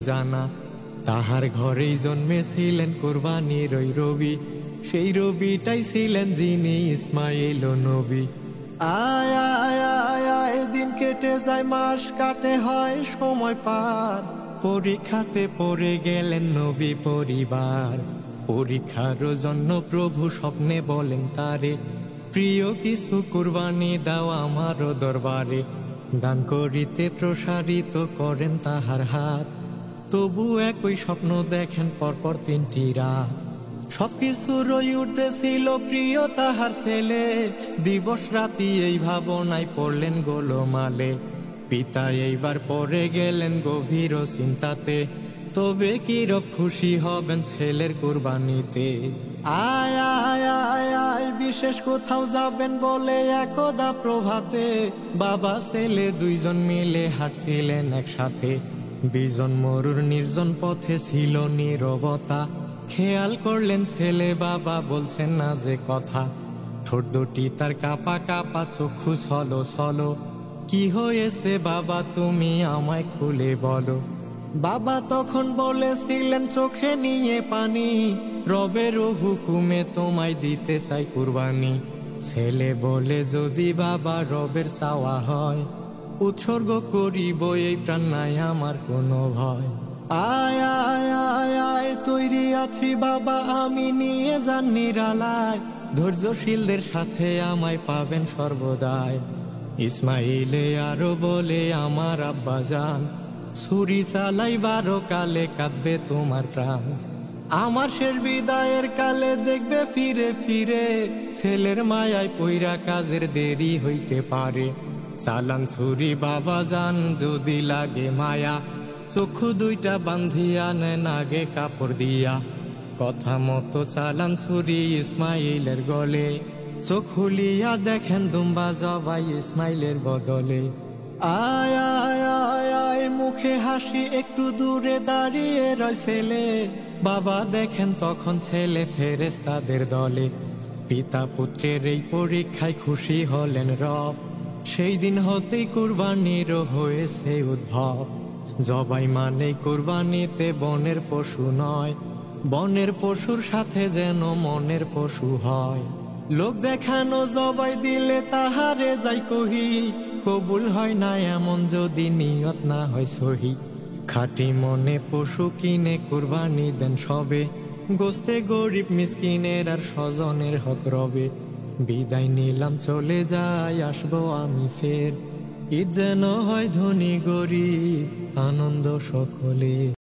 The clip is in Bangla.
জানা। তাহার ঘরেই জন্মেছিলেন কুরবানির ওই রবি, সেই রবিটাই ছিলেন যিনি ইসমাইল নবী। আয় আয় আয় আয় দিন কেটে যায়, মাস কাটে, হয় সময় পার, পরীক্ষাতে পড়ে গেলেন নবী পরিবার। পরীক্ষার জন্য প্রভু স্বপ্নে বলেন তারে, প্রিয় কিছু কুরবানি দাও আমারও দরবারে। দান করিতে প্রসারিত করেন তাহার হাত, তবু একই স্বপ্ন দেখেন পরপর 3টি রাত। সবকিছু রই উঠতেছিল প্রিয় তাহার ছেলে, দিবস রাতি এই ভাবনায় পড়লেন গোলমালে। পিতা এইবার পড়ে গেলেন গভীর চিন্তাতে, তবে কি রব খুশি হবেন ছেলের কুরবানিতে। আয় আয় আয় আয় বিশেষ কোথাও যাবেন বলে একদা প্রভাতে, বাবা ছেলে দুইজন মিলে হাঁটছিলেন একসাথে। বিজন মরুর নির্জন পথে ছিল নীরবতা, খেয়াল করলেন ছেলে বাবা বলছেন না যে কথা। ঠোঁট দুটি তার কাপা কাপা, চক্ষু ছলো ছলো, কি হয়েছে বাবা তুমি আমায় খুলে বলো। বাবা তখন বলেছিলেন চোখে নিয়ে পানি, রবের হুকুমে তোমায় দিতে চাই কুরবানি। ছেলে বলে যদি বাবা রবের চাওয়া হয়, উৎসর্গ করিব এই প্রাণ, নাই আমার কোনো ভয়। আয় আয় আয় আয় তৈরি আছি বাবা আমি, নিয়ে যান নিরালায়, ধৈর্যশীলদের সাথে আমায় পাবেন সর্বদাই। ইসমাইলে আরো বলে আমার আব্বা জান, ছুরি চালাইবার কালে কাঁদবে তোমার প্রাণ। আমার শেষ বিদায়ের কালে দেখবে ফিরে ফিরে, ছেলের মায়ায় পইরা কাজের দেরি হইতে পারে। চালান ছুরি বাবা জান যদি লাগে মায়া, চক্ষু দুইটা বান্ধিয়া নেন আগে কাপড় দিয়া। কথা মতো চালান ছুরি ইসমাইলের গলে, চোখ খুলিয়া দেখেন দুম্বা জবাই ইসমাইলের বদলে। আয় আয় আয় আয় মুখে হাসি, একটু দূরে দাঁড়িয়ে রয় ছেলে, বাবা দেখেন তখন ছেলে ফেরেশতাদের দলে। পিতা পুত্রের এই পরীক্ষায় খুশি হলেন রব, সেই দিন হতেই কুরবানির হয়েছে উদ্ভব। জবাই মানে কুরবানিতে বনের পশু নয়, বনের পশুর সাথে যেন মনের পশু হয়। লোক দেখানো জবাই দিলে তাহারে যাই কহি, কবুল হয় না এমন যদি নিয়ত না হয় সহি। খাঁটি মনে পশু কিনে কুরবানি দেন সবে, গোস্তে গরিব মিসকিনের আর স্বজনের হক রবে। বিদায় নিলাম চলে যাই, আসবো আমি ফের, ঈদ যেন হয় ধনী গরিব আনন্দ সকলে।